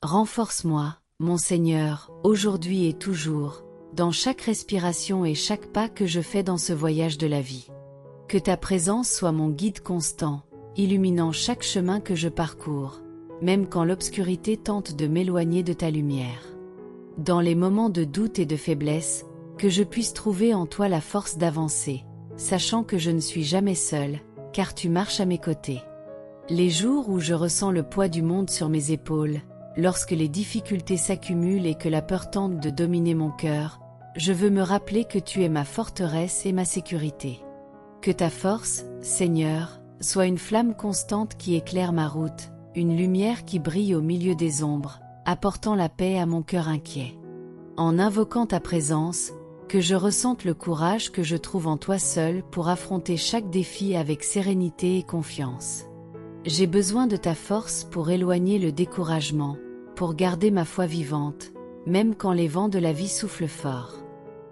Renforce-moi, mon Seigneur, aujourd'hui et toujours, dans chaque respiration et chaque pas que je fais dans ce voyage de la vie. Que ta présence soit mon guide constant, illuminant chaque chemin que je parcours, même quand l'obscurité tente de m'éloigner de ta lumière. Dans les moments de doute et de faiblesse, que je puisse trouver en toi la force d'avancer, sachant que je ne suis jamais seule, car tu marches à mes côtés. Les jours où je ressens le poids du monde sur mes épaules, lorsque les difficultés s'accumulent et que la peur tente de dominer mon cœur, je veux me rappeler que tu es ma forteresse et ma sécurité. Que ta force, Seigneur, soit une flamme constante qui éclaire ma route, une lumière qui brille au milieu des ombres, apportant la paix à mon cœur inquiet. En invoquant ta présence, que je ressente le courage que je trouve en toi seul pour affronter chaque défi avec sérénité et confiance. J'ai besoin de ta force pour éloigner le découragement, pour garder ma foi vivante, même quand les vents de la vie soufflent fort.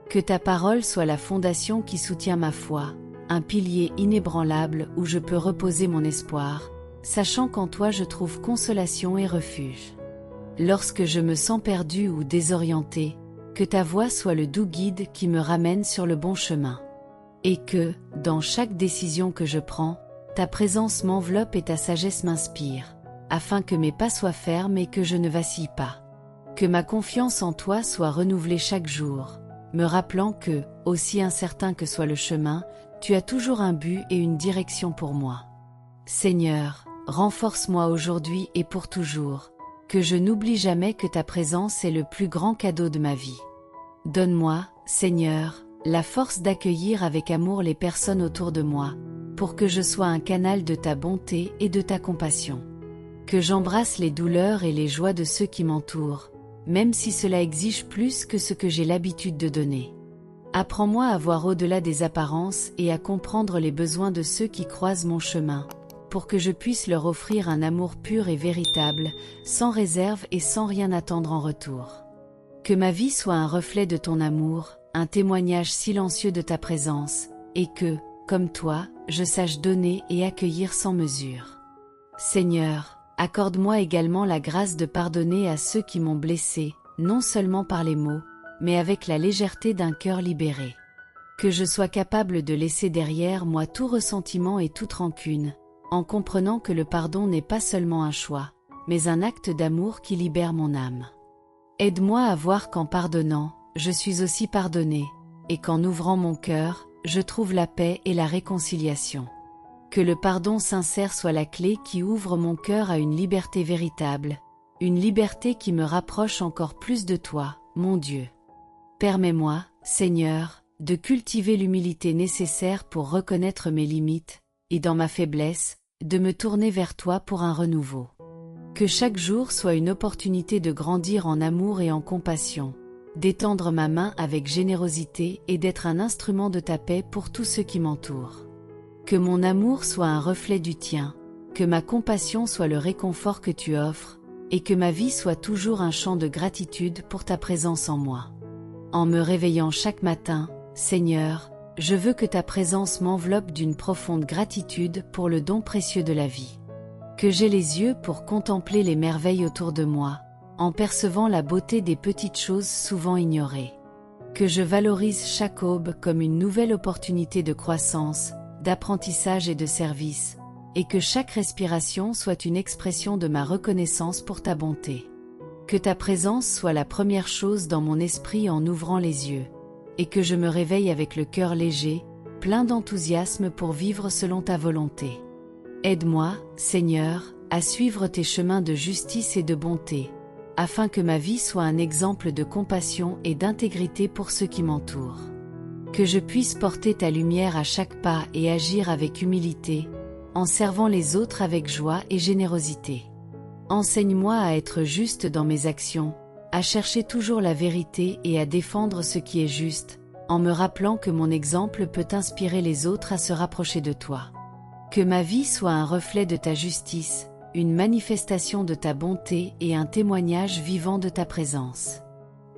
Que ta parole soit la fondation qui soutient ma foi, un pilier inébranlable où je peux reposer mon espoir, sachant qu'en toi je trouve consolation et refuge. Lorsque je me sens perdu ou désorienté, que ta voix soit le doux guide qui me ramène sur le bon chemin. Et que, dans chaque décision que je prends, ta présence m'enveloppe et ta sagesse m'inspire, afin que mes pas soient fermes et que je ne vacille pas. Que ma confiance en toi soit renouvelée chaque jour, me rappelant que, aussi incertain que soit le chemin, tu as toujours un but et une direction pour moi. Seigneur, renforce-moi aujourd'hui et pour toujours, que je n'oublie jamais que ta présence est le plus grand cadeau de ma vie. Donne-moi, Seigneur, la force d'accueillir avec amour les personnes autour de moi, pour que je sois un canal de ta bonté et de ta compassion. Que j'embrasse les douleurs et les joies de ceux qui m'entourent, même si cela exige plus que ce que j'ai l'habitude de donner. Apprends-moi à voir au-delà des apparences et à comprendre les besoins de ceux qui croisent mon chemin, pour que je puisse leur offrir un amour pur et véritable, sans réserve et sans rien attendre en retour. Que ma vie soit un reflet de ton amour, un témoignage silencieux de ta présence, et que, comme toi, je sache donner et accueillir sans mesure. Seigneur, accorde-moi également la grâce de pardonner à ceux qui m'ont blessé, non seulement par les mots, mais avec la légèreté d'un cœur libéré. Que je sois capable de laisser derrière moi tout ressentiment et toute rancune, en comprenant que le pardon n'est pas seulement un choix, mais un acte d'amour qui libère mon âme. Aide-moi à voir qu'en pardonnant, je suis aussi pardonné, et qu'en ouvrant mon cœur, je trouve la paix et la réconciliation. Que le pardon sincère soit la clé qui ouvre mon cœur à une liberté véritable, une liberté qui me rapproche encore plus de toi, mon Dieu. Permets-moi, Seigneur, de cultiver l'humilité nécessaire pour reconnaître mes limites, et dans ma faiblesse, de me tourner vers toi pour un renouveau. Que chaque jour soit une opportunité de grandir en amour et en compassion, d'étendre ma main avec générosité et d'être un instrument de ta paix pour tous ceux qui m'entourent. Que mon amour soit un reflet du tien, que ma compassion soit le réconfort que tu offres, et que ma vie soit toujours un chant de gratitude pour ta présence en moi. En me réveillant chaque matin, Seigneur, je veux que ta présence m'enveloppe d'une profonde gratitude pour le don précieux de la vie. Que j'ai les yeux pour contempler les merveilles autour de moi, en percevant la beauté des petites choses souvent ignorées. Que je valorise chaque aube comme une nouvelle opportunité de croissance, d'apprentissage et de service, et que chaque respiration soit une expression de ma reconnaissance pour ta bonté. Que ta présence soit la première chose dans mon esprit en ouvrant les yeux, et que je me réveille avec le cœur léger, plein d'enthousiasme pour vivre selon ta volonté. Aide-moi, Seigneur, à suivre tes chemins de justice et de bonté, afin que ma vie soit un exemple de compassion et d'intégrité pour ceux qui m'entourent. Que je puisse porter ta lumière à chaque pas et agir avec humilité, en servant les autres avec joie et générosité. Enseigne-moi à être juste dans mes actions, à chercher toujours la vérité et à défendre ce qui est juste, en me rappelant que mon exemple peut inspirer les autres à se rapprocher de toi. Que ma vie soit un reflet de ta justice, une manifestation de ta bonté et un témoignage vivant de ta présence.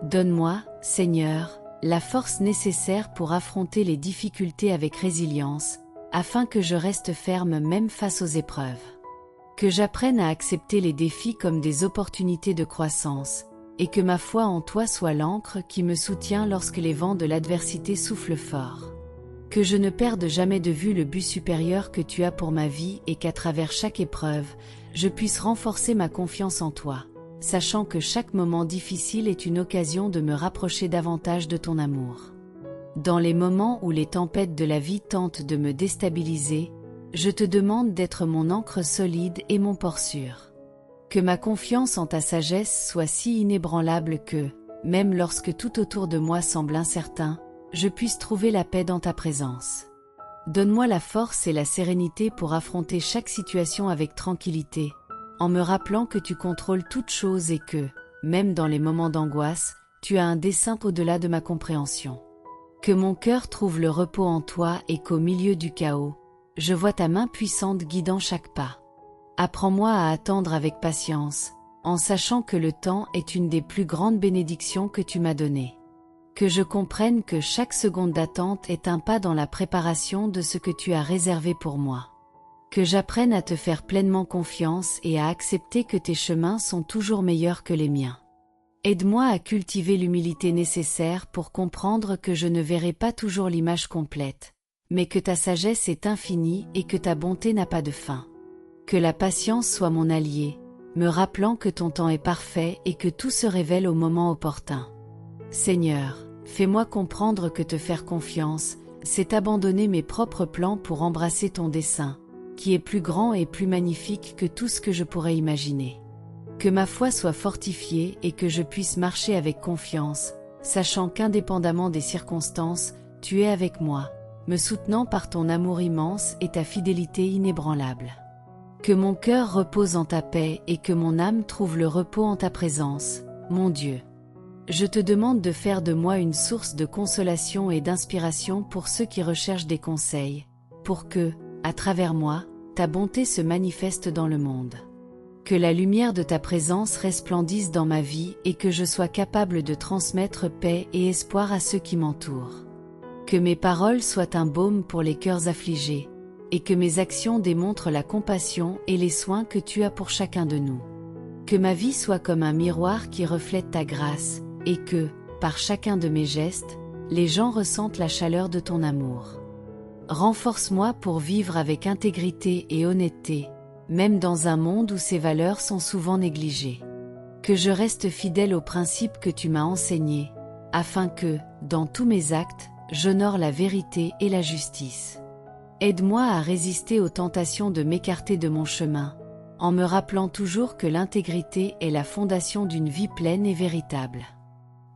Donne-moi, Seigneur, la force nécessaire pour affronter les difficultés avec résilience, afin que je reste ferme même face aux épreuves. Que j'apprenne à accepter les défis comme des opportunités de croissance, et que ma foi en toi soit l'ancre qui me soutient lorsque les vents de l'adversité soufflent fort. Que je ne perde jamais de vue le but supérieur que tu as pour ma vie et qu'à travers chaque épreuve, je puisse renforcer ma confiance en toi, sachant que chaque moment difficile est une occasion de me rapprocher davantage de ton amour. Dans les moments où les tempêtes de la vie tentent de me déstabiliser, je te demande d'être mon ancre solide et mon port sûr. Que ma confiance en ta sagesse soit si inébranlable que, même lorsque tout autour de moi semble incertain, je puisse trouver la paix dans ta présence. Donne-moi la force et la sérénité pour affronter chaque situation avec tranquillité, en me rappelant que tu contrôles toutes choses et que, même dans les moments d'angoisse, tu as un dessein au-delà de ma compréhension. Que mon cœur trouve le repos en toi et qu'au milieu du chaos, je vois ta main puissante guidant chaque pas. Apprends-moi à attendre avec patience, en sachant que le temps est une des plus grandes bénédictions que tu m'as données. Que je comprenne que chaque seconde d'attente est un pas dans la préparation de ce que tu as réservé pour moi. Que j'apprenne à te faire pleinement confiance et à accepter que tes chemins sont toujours meilleurs que les miens. Aide-moi à cultiver l'humilité nécessaire pour comprendre que je ne verrai pas toujours l'image complète, mais que ta sagesse est infinie et que ta bonté n'a pas de fin. Que la patience soit mon allié, me rappelant que ton temps est parfait et que tout se révèle au moment opportun. Seigneur, fais-moi comprendre que te faire confiance, c'est abandonner mes propres plans pour embrasser ton dessein, qui est plus grand et plus magnifique que tout ce que je pourrais imaginer. Que ma foi soit fortifiée et que je puisse marcher avec confiance, sachant qu'indépendamment des circonstances, tu es avec moi, me soutenant par ton amour immense et ta fidélité inébranlable. Que mon cœur repose en ta paix et que mon âme trouve le repos en ta présence, mon Dieu. Je te demande de faire de moi une source de consolation et d'inspiration pour ceux qui recherchent des conseils, pour que, à travers moi, ta bonté se manifeste dans le monde. Que la lumière de ta présence resplendisse dans ma vie et que je sois capable de transmettre paix et espoir à ceux qui m'entourent. Que mes paroles soient un baume pour les cœurs affligés, et que mes actions démontrent la compassion et les soins que tu as pour chacun de nous. Que ma vie soit comme un miroir qui reflète ta grâce, et que, par chacun de mes gestes, les gens ressentent la chaleur de ton amour. Renforce-moi pour vivre avec intégrité et honnêteté, même dans un monde où ces valeurs sont souvent négligées. Que je reste fidèle aux principes que tu m'as enseignés, afin que, dans tous mes actes, j'honore la vérité et la justice. Aide-moi à résister aux tentations de m'écarter de mon chemin, en me rappelant toujours que l'intégrité est la fondation d'une vie pleine et véritable.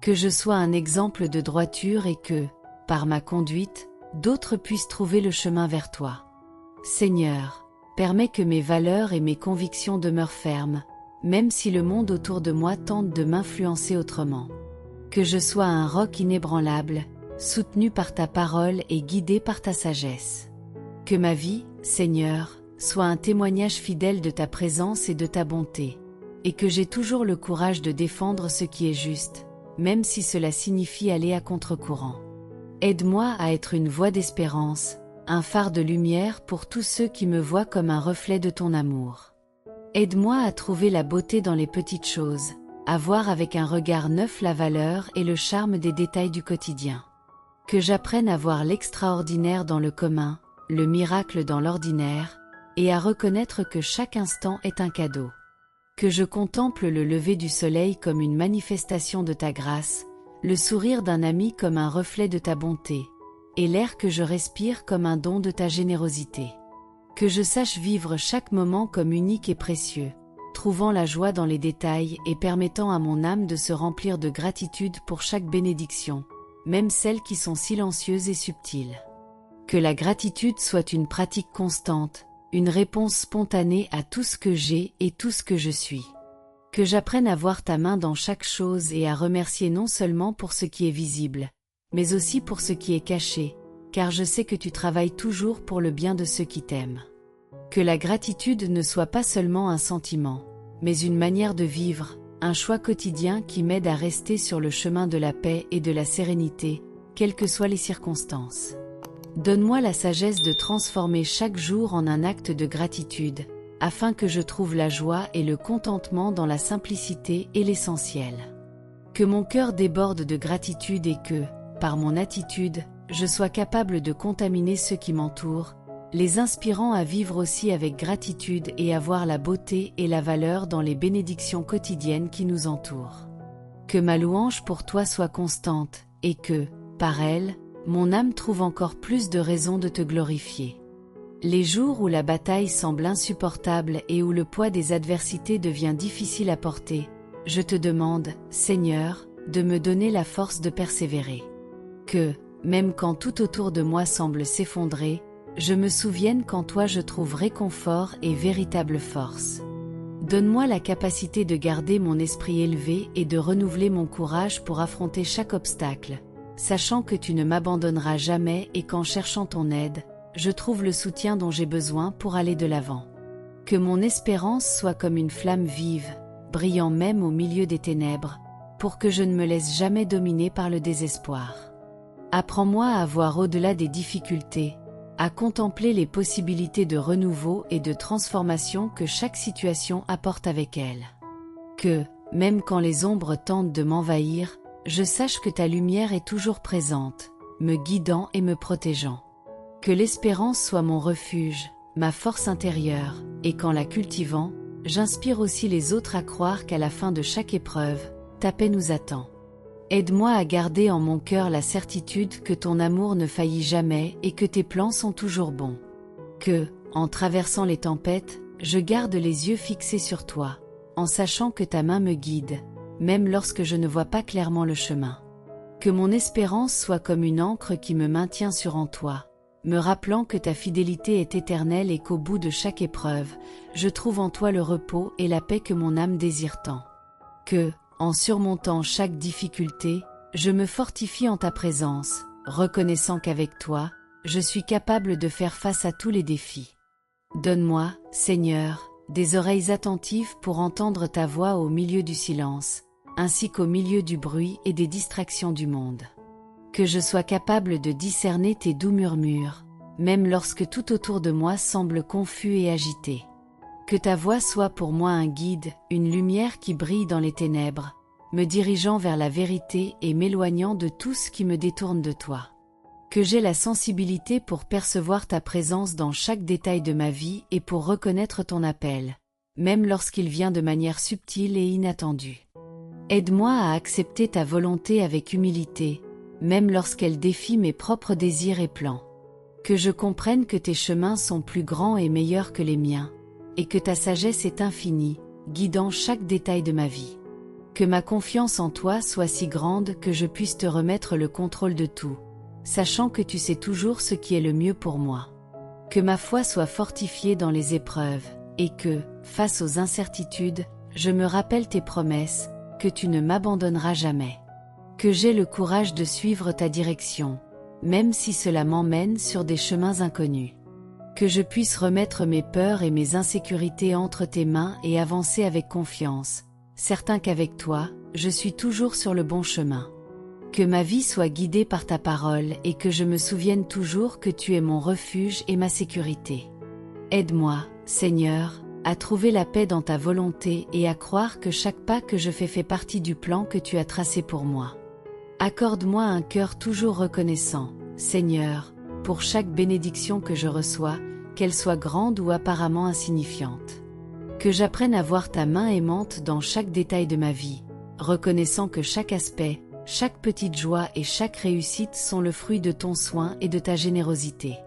Que je sois un exemple de droiture et que, par ma conduite, d'autres puissent trouver le chemin vers toi. Seigneur, permets que mes valeurs et mes convictions demeurent fermes, même si le monde autour de moi tente de m'influencer autrement. Que je sois un roc inébranlable, soutenu par ta parole et guidé par ta sagesse. Que ma vie, Seigneur, soit un témoignage fidèle de ta présence et de ta bonté, et que j'ai toujours le courage de défendre ce qui est juste, même si cela signifie aller à contre-courant. Aide-moi à être une voix d'espérance, un phare de lumière pour tous ceux qui me voient comme un reflet de ton amour. Aide-moi à trouver la beauté dans les petites choses, à voir avec un regard neuf la valeur et le charme des détails du quotidien. Que j'apprenne à voir l'extraordinaire dans le commun, le miracle dans l'ordinaire, et à reconnaître que chaque instant est un cadeau. Que je contemple le lever du soleil comme une manifestation de ta grâce, le sourire d'un ami comme un reflet de ta bonté, et l'air que je respire comme un don de ta générosité. Que je sache vivre chaque moment comme unique et précieux, trouvant la joie dans les détails et permettant à mon âme de se remplir de gratitude pour chaque bénédiction, même celles qui sont silencieuses et subtiles. Que la gratitude soit une pratique constante, une réponse spontanée à tout ce que j'ai et tout ce que je suis. Que j'apprenne à voir ta main dans chaque chose et à remercier non seulement pour ce qui est visible, mais aussi pour ce qui est caché, car je sais que tu travailles toujours pour le bien de ceux qui t'aiment. Que la gratitude ne soit pas seulement un sentiment, mais une manière de vivre, un choix quotidien qui m'aide à rester sur le chemin de la paix et de la sérénité, quelles que soient les circonstances. Donne-moi la sagesse de transformer chaque jour en un acte de gratitude, afin que je trouve la joie et le contentement dans la simplicité et l'essentiel. Que mon cœur déborde de gratitude et que, par mon attitude, je sois capable de contaminer ceux qui m'entourent, les inspirant à vivre aussi avec gratitude et à voir la beauté et la valeur dans les bénédictions quotidiennes qui nous entourent. Que ma louange pour toi soit constante, et que, par elle, mon âme trouve encore plus de raisons de te glorifier. Les jours où la bataille semble insupportable et où le poids des adversités devient difficile à porter, je te demande, Seigneur, de me donner la force de persévérer. Que, même quand tout autour de moi semble s'effondrer, je me souvienne qu'en toi je trouve réconfort et véritable force. Donne-moi la capacité de garder mon esprit élevé et de renouveler mon courage pour affronter chaque obstacle, sachant que tu ne m'abandonneras jamais et qu'en cherchant ton aide, je trouve le soutien dont j'ai besoin pour aller de l'avant. Que mon espérance soit comme une flamme vive, brillant même au milieu des ténèbres, pour que je ne me laisse jamais dominer par le désespoir. Apprends-moi à voir au-delà des difficultés, à contempler les possibilités de renouveau et de transformation que chaque situation apporte avec elle. Que, même quand les ombres tentent de m'envahir, je sache que ta lumière est toujours présente, me guidant et me protégeant. Que l'espérance soit mon refuge, ma force intérieure, et qu'en la cultivant, j'inspire aussi les autres à croire qu'à la fin de chaque épreuve, ta paix nous attend. Aide-moi à garder en mon cœur la certitude que ton amour ne faillit jamais et que tes plans sont toujours bons. Que, en traversant les tempêtes, je garde les yeux fixés sur toi, en sachant que ta main me guide, même lorsque je ne vois pas clairement le chemin. Que mon espérance soit comme une ancre qui me maintient sûr en toi, me rappelant que ta fidélité est éternelle et qu'au bout de chaque épreuve, je trouve en toi le repos et la paix que mon âme désire tant. Que, en surmontant chaque difficulté, je me fortifie en ta présence, reconnaissant qu'avec toi, je suis capable de faire face à tous les défis. Donne-moi, Seigneur, des oreilles attentives pour entendre ta voix au milieu du silence, ainsi qu'au milieu du bruit et des distractions du monde. Que je sois capable de discerner tes doux murmures, même lorsque tout autour de moi semble confus et agité. Que ta voix soit pour moi un guide, une lumière qui brille dans les ténèbres, me dirigeant vers la vérité et m'éloignant de tout ce qui me détourne de toi. Que j'aie la sensibilité pour percevoir ta présence dans chaque détail de ma vie et pour reconnaître ton appel, même lorsqu'il vient de manière subtile et inattendue. Aide-moi à accepter ta volonté avec humilité, même lorsqu'elle défie mes propres désirs et plans. Que je comprenne que tes chemins sont plus grands et meilleurs que les miens, et que ta sagesse est infinie, guidant chaque détail de ma vie. Que ma confiance en toi soit si grande que je puisse te remettre le contrôle de tout, sachant que tu sais toujours ce qui est le mieux pour moi. Que ma foi soit fortifiée dans les épreuves, et que, face aux incertitudes, je me rappelle tes promesses, que tu ne m'abandonneras jamais. Que j'aie le courage de suivre ta direction, même si cela m'emmène sur des chemins inconnus. Que je puisse remettre mes peurs et mes insécurités entre tes mains et avancer avec confiance, certain qu'avec toi, je suis toujours sur le bon chemin. Que ma vie soit guidée par ta parole et que je me souvienne toujours que tu es mon refuge et ma sécurité. Aide-moi, Seigneur, à trouver la paix dans ta volonté et à croire que chaque pas que je fais fait partie du plan que tu as tracé pour moi. Accorde-moi un cœur toujours reconnaissant, Seigneur, pour chaque bénédiction que je reçois, qu'elle soit grande ou apparemment insignifiante. Que j'apprenne à voir ta main aimante dans chaque détail de ma vie, reconnaissant que chaque aspect, chaque petite joie et chaque réussite sont le fruit de ton soin et de ta générosité.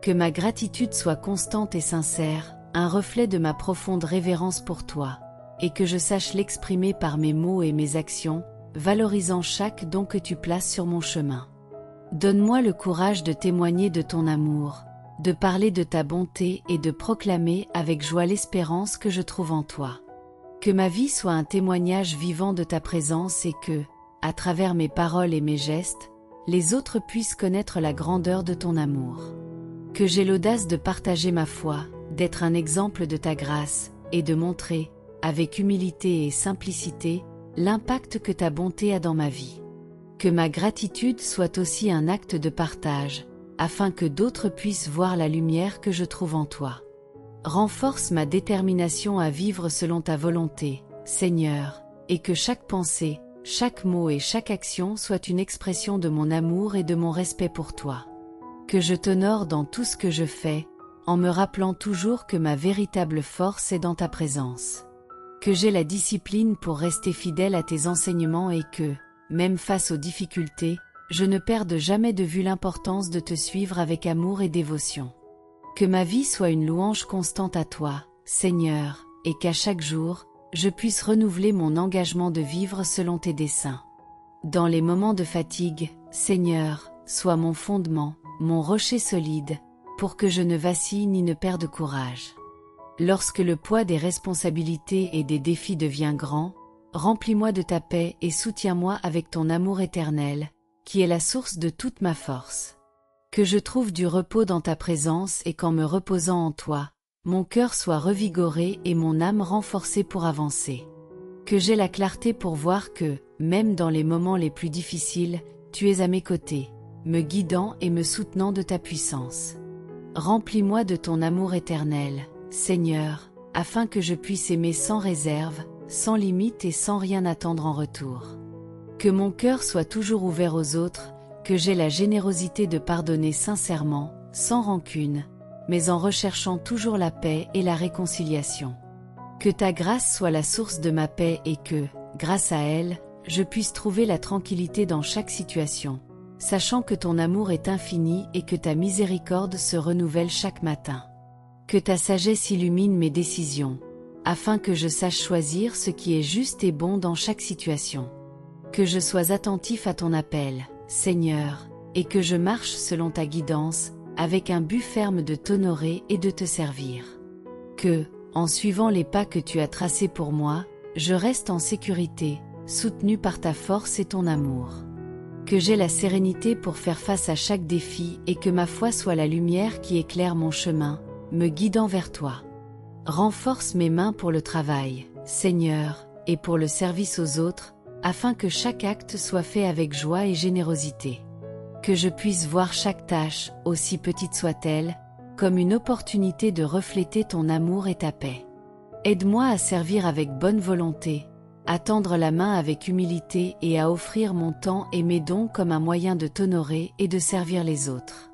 Que ma gratitude soit constante et sincère, un reflet de ma profonde révérence pour toi, et que je sache l'exprimer par mes mots et mes actions, valorisant chaque don que tu places sur mon chemin. Donne-moi le courage de témoigner de ton amour, de parler de ta bonté et de proclamer avec joie l'espérance que je trouve en toi. Que ma vie soit un témoignage vivant de ta présence et que, à travers mes paroles et mes gestes, les autres puissent connaître la grandeur de ton amour. Que j'aie l'audace de partager ma foi, d'être un exemple de ta grâce, et de montrer, avec humilité et simplicité, l'impact que ta bonté a dans ma vie. Que ma gratitude soit aussi un acte de partage, afin que d'autres puissent voir la lumière que je trouve en toi. Renforce ma détermination à vivre selon ta volonté, Seigneur, et que chaque pensée, chaque mot et chaque action soit une expression de mon amour et de mon respect pour toi. Que je t'honore dans tout ce que je fais, en me rappelant toujours que ma véritable force est dans ta présence. Que j'ai la discipline pour rester fidèle à tes enseignements et que, même face aux difficultés, je ne perde jamais de vue l'importance de te suivre avec amour et dévotion. Que ma vie soit une louange constante à toi, Seigneur, et qu'à chaque jour, je puisse renouveler mon engagement de vivre selon tes desseins. Dans les moments de fatigue, Seigneur, sois mon fondement, mon rocher solide, pour que je ne vacille ni ne perde courage. Lorsque le poids des responsabilités et des défis devient grand, remplis-moi de ta paix et soutiens-moi avec ton amour éternel, qui est la source de toute ma force. Que je trouve du repos dans ta présence et qu'en me reposant en toi, mon cœur soit revigoré et mon âme renforcée pour avancer. Que j'aie la clarté pour voir que, même dans les moments les plus difficiles, tu es à mes côtés, me guidant et me soutenant de ta puissance. Remplis-moi de ton amour éternel, Seigneur, afin que je puisse aimer sans réserve, sans limite et sans rien attendre en retour. Que mon cœur soit toujours ouvert aux autres, que j'aie la générosité de pardonner sincèrement, sans rancune, mais en recherchant toujours la paix et la réconciliation. Que ta grâce soit la source de ma paix et que, grâce à elle, je puisse trouver la tranquillité dans chaque situation, sachant que ton amour est infini et que ta miséricorde se renouvelle chaque matin. Que ta sagesse illumine mes décisions, afin que je sache choisir ce qui est juste et bon dans chaque situation. Que je sois attentif à ton appel, Seigneur, et que je marche selon ta guidance, avec un but ferme de t'honorer et de te servir. Que, en suivant les pas que tu as tracés pour moi, je reste en sécurité, soutenu par ta force et ton amour. Que j'ai la sérénité pour faire face à chaque défi et que ma foi soit la lumière qui éclaire mon chemin, me guidant vers toi. Renforce mes mains pour le travail, Seigneur, et pour le service aux autres, afin que chaque acte soit fait avec joie et générosité. Que je puisse voir chaque tâche, aussi petite soit-elle, comme une opportunité de refléter ton amour et ta paix. Aide-moi à servir avec bonne volonté, à tendre la main avec humilité et à offrir mon temps et mes dons comme un moyen de t'honorer et de servir les autres.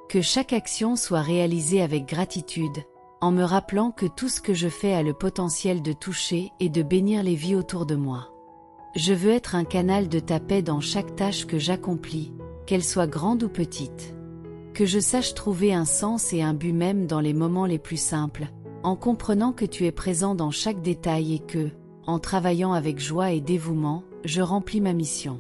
Que chaque action soit réalisée avec gratitude, en me rappelant que tout ce que je fais a le potentiel de toucher et de bénir les vies autour de moi. Je veux être un canal de ta paix dans chaque tâche que j'accomplis, qu'elle soit grande ou petite. Que je sache trouver un sens et un but même dans les moments les plus simples, en comprenant que tu es présent dans chaque détail et que, en travaillant avec joie et dévouement, je remplis ma mission.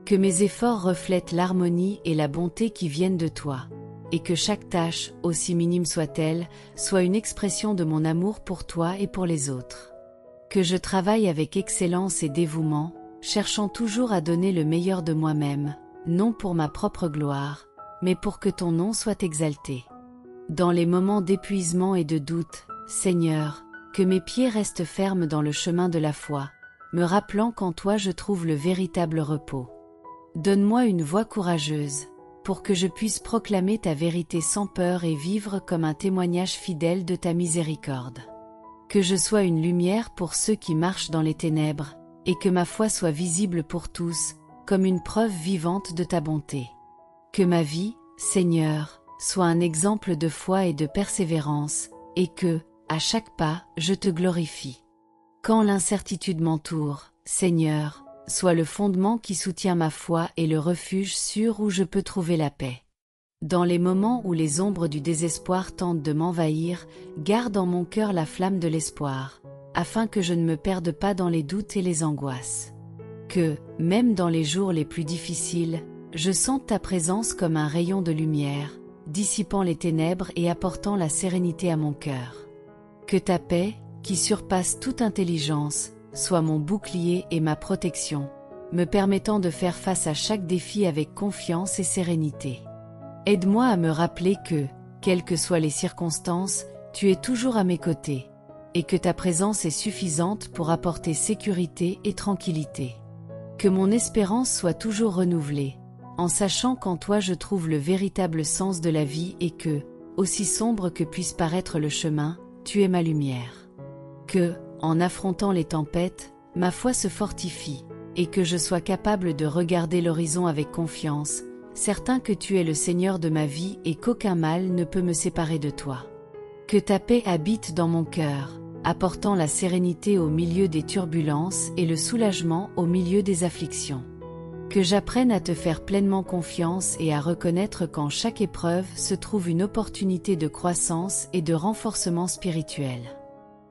Que mes efforts reflètent l'harmonie et la bonté qui viennent de toi, et que chaque tâche, aussi minime soit-elle, soit une expression de mon amour pour toi et pour les autres. Que je travaille avec excellence et dévouement, cherchant toujours à donner le meilleur de moi-même, non pour ma propre gloire, mais pour que ton nom soit exalté. Dans les moments d'épuisement et de doute, Seigneur, que mes pieds restent fermes dans le chemin de la foi, me rappelant qu'en toi je trouve le véritable repos. Donne-moi une voix courageuse, pour que je puisse proclamer ta vérité sans peur et vivre comme un témoignage fidèle de ta miséricorde. Que je sois une lumière pour ceux qui marchent dans les ténèbres, et que ma foi soit visible pour tous, comme une preuve vivante de ta bonté. Que ma vie, Seigneur, soit un exemple de foi et de persévérance, et que, à chaque pas, je te glorifie. Quand l'incertitude m'entoure, Seigneur, sois le fondement qui soutient ma foi et le refuge sûr où je peux trouver la paix. Dans les moments où les ombres du désespoir tentent de m'envahir, garde en mon cœur la flamme de l'espoir, afin que je ne me perde pas dans les doutes et les angoisses. Que, même dans les jours les plus difficiles, je sente ta présence comme un rayon de lumière, dissipant les ténèbres et apportant la sérénité à mon cœur. Que ta paix, qui surpasse toute intelligence, soit mon bouclier et ma protection, me permettant de faire face à chaque défi avec confiance et sérénité. Aide-moi à me rappeler que, quelles que soient les circonstances, tu es toujours à mes côtés, et que ta présence est suffisante pour apporter sécurité et tranquillité. Que mon espérance soit toujours renouvelée, en sachant qu'en toi je trouve le véritable sens de la vie et que, aussi sombre que puisse paraître le chemin, tu es ma lumière. Que, en affrontant les tempêtes, ma foi se fortifie, et que je sois capable de regarder l'horizon avec confiance, certain que tu es le Seigneur de ma vie et qu'aucun mal ne peut me séparer de toi. Que ta paix habite dans mon cœur, apportant la sérénité au milieu des turbulences et le soulagement au milieu des afflictions. Que j'apprenne à te faire pleinement confiance et à reconnaître qu'en chaque épreuve se trouve une opportunité de croissance et de renforcement spirituel.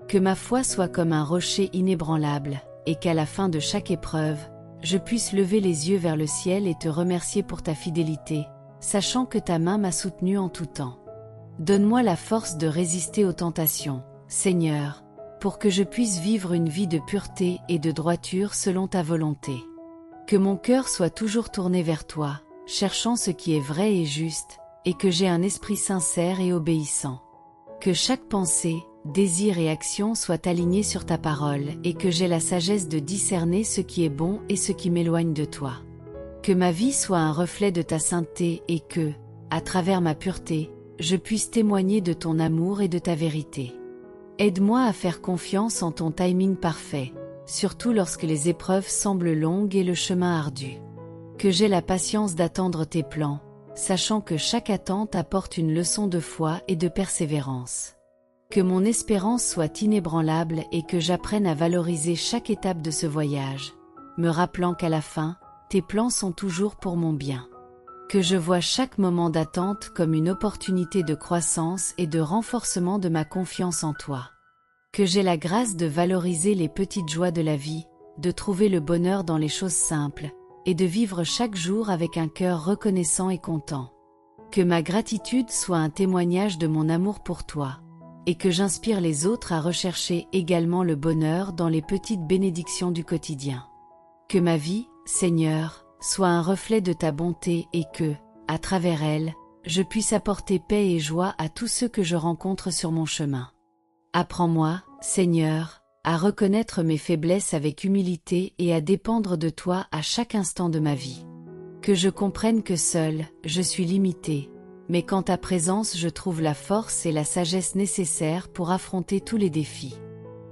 Que ma foi soit comme un rocher inébranlable, et qu'à la fin de chaque épreuve, je puisse lever les yeux vers le ciel et te remercier pour ta fidélité, sachant que ta main m'a soutenu en tout temps. Donne-moi la force de résister aux tentations, Seigneur, pour que je puisse vivre une vie de pureté et de droiture selon ta volonté. Que mon cœur soit toujours tourné vers toi, cherchant ce qui est vrai et juste, et que j'ai un esprit sincère et obéissant. Que chaque pensée, désir et action soient alignés sur ta parole et que j'ai la sagesse de discerner ce qui est bon et ce qui m'éloigne de toi. Que ma vie soit un reflet de ta sainteté et que, à travers ma pureté, je puisse témoigner de ton amour et de ta vérité. Aide-moi à faire confiance en ton timing parfait, surtout lorsque les épreuves semblent longues et le chemin ardu. Que j'ai la patience d'attendre tes plans, sachant que chaque attente apporte une leçon de foi et de persévérance. Que mon espérance soit inébranlable et que j'apprenne à valoriser chaque étape de ce voyage, me rappelant qu'à la fin, tes plans sont toujours pour mon bien. Que je vois chaque moment d'attente comme une opportunité de croissance et de renforcement de ma confiance en toi. Que j'ai la grâce de valoriser les petites joies de la vie, de trouver le bonheur dans les choses simples, et de vivre chaque jour avec un cœur reconnaissant et content. Que ma gratitude soit un témoignage de mon amour pour toi, et que j'inspire les autres à rechercher également le bonheur dans les petites bénédictions du quotidien. Que ma vie, Seigneur, soit un reflet de ta bonté et que, à travers elle, je puisse apporter paix et joie à tous ceux que je rencontre sur mon chemin. Apprends-moi, Seigneur, à reconnaître mes faiblesses avec humilité et à dépendre de toi à chaque instant de ma vie. Que je comprenne que seul, je suis limité, mais qu'en ta présence je trouve la force et la sagesse nécessaires pour affronter tous les défis.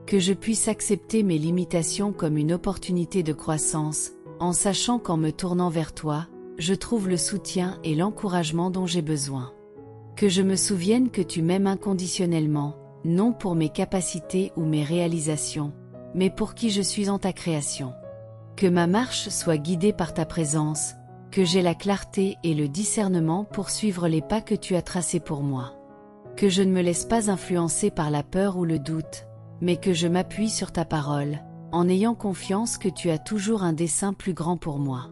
Que je puisse accepter mes limitations comme une opportunité de croissance, en sachant qu'en me tournant vers toi, je trouve le soutien et l'encouragement dont j'ai besoin. Que je me souvienne que tu m'aimes inconditionnellement, non pour mes capacités ou mes réalisations, mais pour qui je suis en ta création. Que ma marche soit guidée par ta présence, que j'ai la clarté et le discernement pour suivre les pas que tu as tracés pour moi. Que je ne me laisse pas influencer par la peur ou le doute, mais que je m'appuie sur ta parole, en ayant confiance que tu as toujours un dessein plus grand pour moi.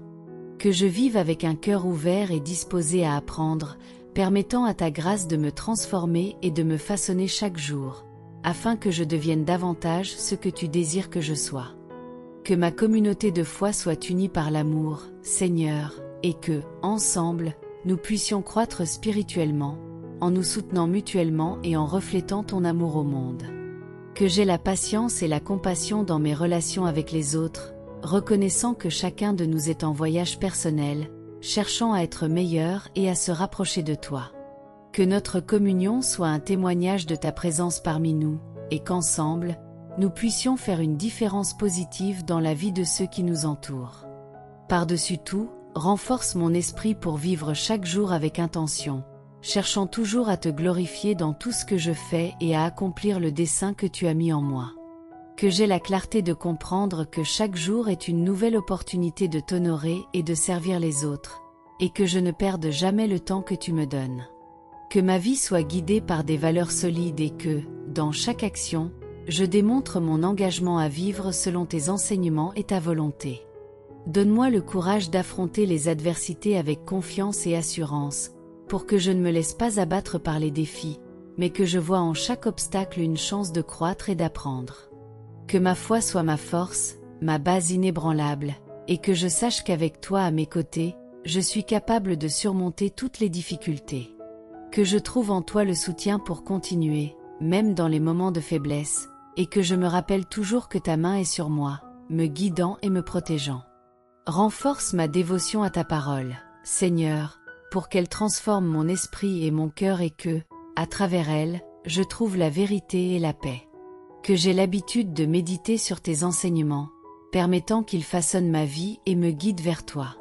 Que je vive avec un cœur ouvert et disposé à apprendre, permettant à ta grâce de me transformer et de me façonner chaque jour, afin que je devienne davantage ce que tu désires que je sois. Que ma communauté de foi soit unie par l'amour, Seigneur, et que, ensemble, nous puissions croître spirituellement, en nous soutenant mutuellement et en reflétant ton amour au monde. Que j'ai la patience et la compassion dans mes relations avec les autres, reconnaissant que chacun de nous est en voyage personnel, cherchant à être meilleur et à se rapprocher de toi. Que notre communion soit un témoignage de ta présence parmi nous, et qu'ensemble, nous puissions faire une différence positive dans la vie de ceux qui nous entourent. Par-dessus tout, renforce mon esprit pour vivre chaque jour avec intention, cherchant toujours à te glorifier dans tout ce que je fais et à accomplir le dessein que tu as mis en moi. Que j'ai la clarté de comprendre que chaque jour est une nouvelle opportunité de t'honorer et de servir les autres, et que je ne perde jamais le temps que tu me donnes. Que ma vie soit guidée par des valeurs solides et que, dans chaque action, je démontre mon engagement à vivre selon tes enseignements et ta volonté. Donne-moi le courage d'affronter les adversités avec confiance et assurance, pour que je ne me laisse pas abattre par les défis, mais que je vois en chaque obstacle une chance de croître et d'apprendre. Que ma foi soit ma force, ma base inébranlable, et que je sache qu'avec toi à mes côtés, je suis capable de surmonter toutes les difficultés. Que je trouve en toi le soutien pour continuer, même dans les moments de faiblesse, et que je me rappelle toujours que ta main est sur moi, me guidant et me protégeant. Renforce ma dévotion à ta parole, Seigneur, pour qu'elle transforme mon esprit et mon cœur et que, à travers elle, je trouve la vérité et la paix. Que j'ai l'habitude de méditer sur tes enseignements, permettant qu'ils façonnent ma vie et me guident vers toi.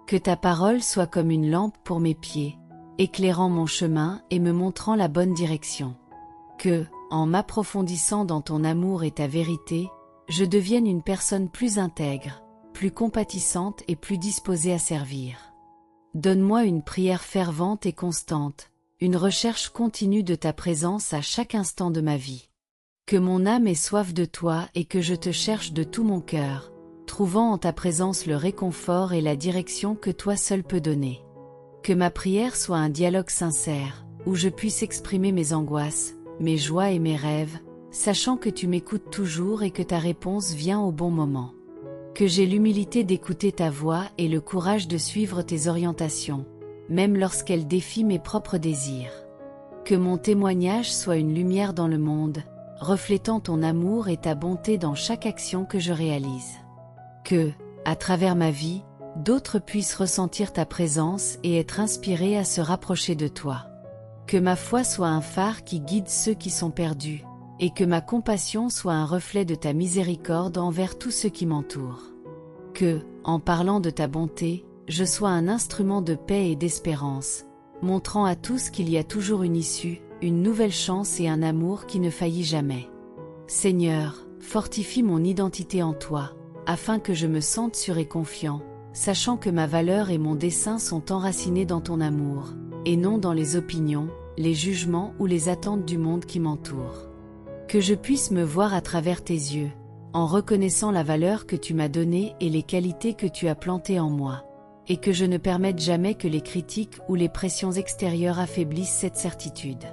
Que ta parole soit comme une lampe pour mes pieds, éclairant mon chemin et me montrant la bonne direction. Que, en m'approfondissant dans ton amour et ta vérité, je devienne une personne plus intègre, plus compatissante et plus disposée à servir. Donne-moi une prière fervente et constante, une recherche continue de ta présence à chaque instant de ma vie. Que mon âme ait soif de toi et que je te cherche de tout mon cœur, trouvant en ta présence le réconfort et la direction que toi seul peux donner. Que ma prière soit un dialogue sincère, où je puisse exprimer mes angoisses, mes joies et mes rêves, sachant que tu m'écoutes toujours et que ta réponse vient au bon moment. Que j'ai l'humilité d'écouter ta voix et le courage de suivre tes orientations, même lorsqu'elles défient mes propres désirs. Que mon témoignage soit une lumière dans le monde, reflétant ton amour et ta bonté dans chaque action que je réalise. Que, à travers ma vie, d'autres puissent ressentir ta présence et être inspirés à se rapprocher de toi. Que ma foi soit un phare qui guide ceux qui sont perdus, et que ma compassion soit un reflet de ta miséricorde envers tous ceux qui m'entourent. Que, en parlant de ta bonté, je sois un instrument de paix et d'espérance, montrant à tous qu'il y a toujours une issue, une nouvelle chance et un amour qui ne faillit jamais. Seigneur, fortifie mon identité en toi, afin que je me sente sûr et confiant, sachant que ma valeur et mon dessein sont enracinés dans ton amour, et non dans les opinions, les jugements ou les attentes du monde qui m'entoure. Que je puisse me voir à travers tes yeux, en reconnaissant la valeur que tu m'as donnée et les qualités que tu as plantées en moi, et que je ne permette jamais que les critiques ou les pressions extérieures affaiblissent cette certitude.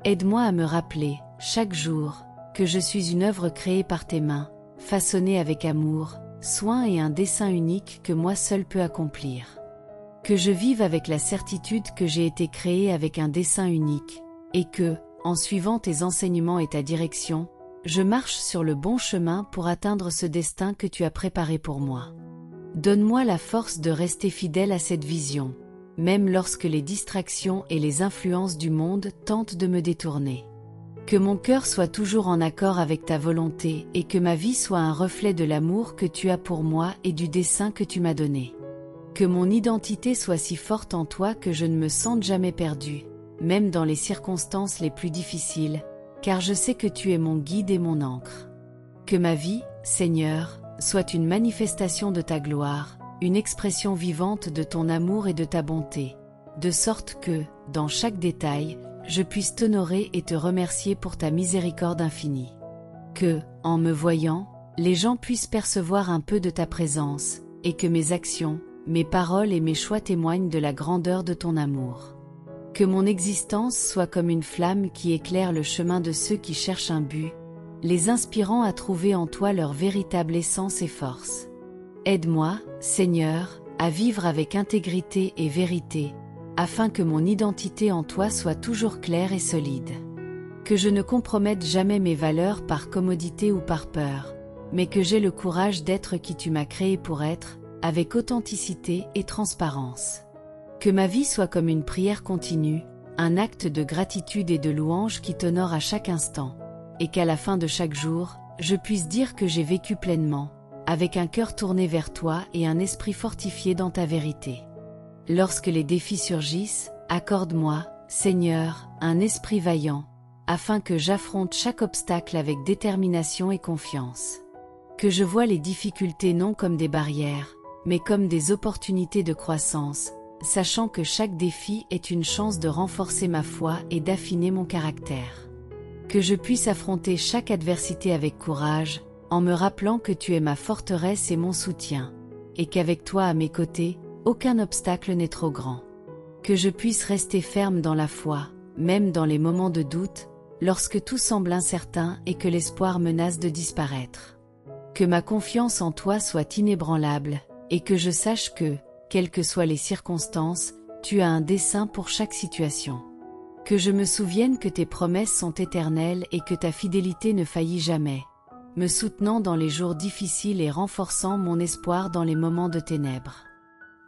Aide-moi à me rappeler, chaque jour, que je suis une œuvre créée par tes mains, façonnée avec amour, soin et un dessein unique que moi seul peux accomplir. Que je vive avec la certitude que j'ai été créé avec un dessein unique, et que, en suivant tes enseignements et ta direction, je marche sur le bon chemin pour atteindre ce destin que tu as préparé pour moi. Donne-moi la force de rester fidèle à cette vision, même lorsque les distractions et les influences du monde tentent de me détourner. Que mon cœur soit toujours en accord avec ta volonté et que ma vie soit un reflet de l'amour que tu as pour moi et du dessein que tu m'as donné. Que mon identité soit si forte en toi que je ne me sente jamais perdue, même dans les circonstances les plus difficiles, car je sais que tu es mon guide et mon ancre. Que ma vie, Seigneur, soit une manifestation de ta gloire, une expression vivante de ton amour et de ta bonté, de sorte que, dans chaque détail, je puisse t'honorer et te remercier pour ta miséricorde infinie. Que, en me voyant, les gens puissent percevoir un peu de ta présence, et que mes actions, mes paroles et mes choix témoignent de la grandeur de ton amour. Que mon existence soit comme une flamme qui éclaire le chemin de ceux qui cherchent un but, les inspirant à trouver en toi leur véritable essence et force. Aide-moi, Seigneur, à vivre avec intégrité et vérité, afin que mon identité en toi soit toujours claire et solide. Que je ne compromette jamais mes valeurs par commodité ou par peur, mais que j'aie le courage d'être qui tu m'as créé pour être, avec authenticité et transparence. Que ma vie soit comme une prière continue, un acte de gratitude et de louange qui t'honore à chaque instant, et qu'à la fin de chaque jour, je puisse dire que j'ai vécu pleinement, avec un cœur tourné vers toi et un esprit fortifié dans ta vérité. Lorsque les défis surgissent, accorde-moi, Seigneur, un esprit vaillant, afin que j'affronte chaque obstacle avec détermination et confiance. Que je voie les difficultés non comme des barrières, mais comme des opportunités de croissance, sachant que chaque défi est une chance de renforcer ma foi et d'affiner mon caractère. Que je puisse affronter chaque adversité avec courage, en me rappelant que tu es ma forteresse et mon soutien, et qu'avec toi à mes côtés, aucun obstacle n'est trop grand. Que je puisse rester ferme dans la foi, même dans les moments de doute, lorsque tout semble incertain et que l'espoir menace de disparaître. Que ma confiance en toi soit inébranlable, et que je sache que, quelles que soient les circonstances, tu as un dessein pour chaque situation. Que je me souvienne que tes promesses sont éternelles et que ta fidélité ne faillit jamais, me soutenant dans les jours difficiles et renforçant mon espoir dans les moments de ténèbres.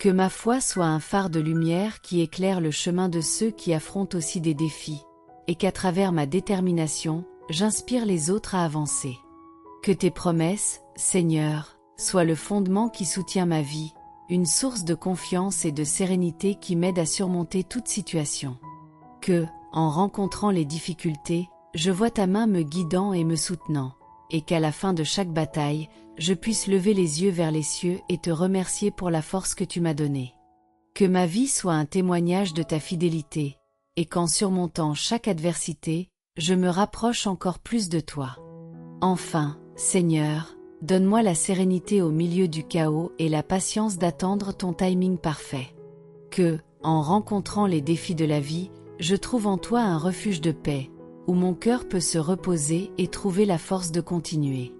Que ma foi soit un phare de lumière qui éclaire le chemin de ceux qui affrontent aussi des défis, et qu'à travers ma détermination, j'inspire les autres à avancer. Que tes promesses, Seigneur, soient le fondement qui soutient ma vie, une source de confiance et de sérénité qui m'aide à surmonter toute situation. Que, en rencontrant les difficultés, je vois ta main me guidant et me soutenant, et qu'à la fin de chaque bataille, je puisse lever les yeux vers les cieux et te remercier pour la force que tu m'as donnée. Que ma vie soit un témoignage de ta fidélité, et qu'en surmontant chaque adversité, je me rapproche encore plus de toi. Enfin, Seigneur, donne-moi la sérénité au milieu du chaos et la patience d'attendre ton timing parfait. Que, en rencontrant les défis de la vie, je trouve en toi un refuge de paix, où mon cœur peut se reposer et trouver la force de continuer.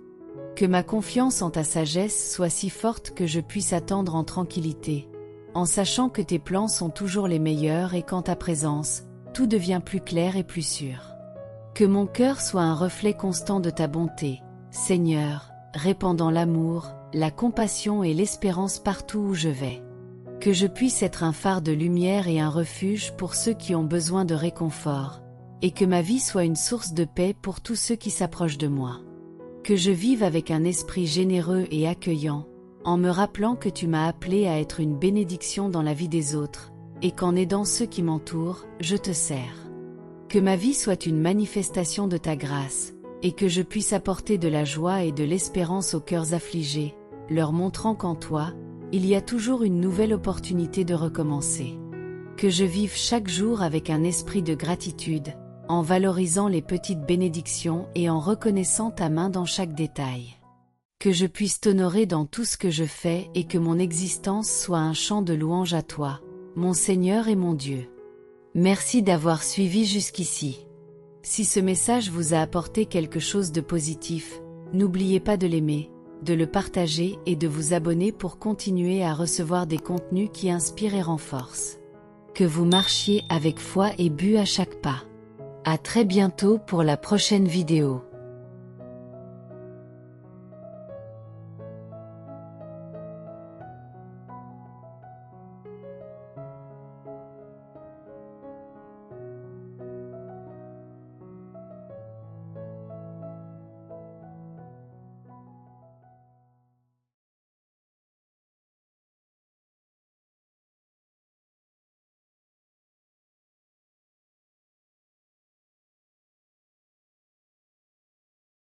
Que ma confiance en ta sagesse soit si forte que je puisse attendre en tranquillité, en sachant que tes plans sont toujours les meilleurs et qu'en ta présence, tout devient plus clair et plus sûr. Que mon cœur soit un reflet constant de ta bonté, Seigneur, répandant l'amour, la compassion et l'espérance partout où je vais. Que je puisse être un phare de lumière et un refuge pour ceux qui ont besoin de réconfort, et que ma vie soit une source de paix pour tous ceux qui s'approchent de moi. Que je vive avec un esprit généreux et accueillant, en me rappelant que tu m'as appelé à être une bénédiction dans la vie des autres, et qu'en aidant ceux qui m'entourent, je te sers. Que ma vie soit une manifestation de ta grâce, et que je puisse apporter de la joie et de l'espérance aux cœurs affligés, leur montrant qu'en toi, il y a toujours une nouvelle opportunité de recommencer. Que je vive chaque jour avec un esprit de gratitude, en valorisant les petites bénédictions et en reconnaissant ta main dans chaque détail. Que je puisse t'honorer dans tout ce que je fais et que mon existence soit un chant de louange à toi, mon Seigneur et mon Dieu. Merci d'avoir suivi jusqu'ici. Si ce message vous a apporté quelque chose de positif, n'oubliez pas de l'aimer, de le partager et de vous abonner pour continuer à recevoir des contenus qui inspirent et renforcent. Que vous marchiez avec foi et but à chaque pas. À très bientôt pour la prochaine vidéo.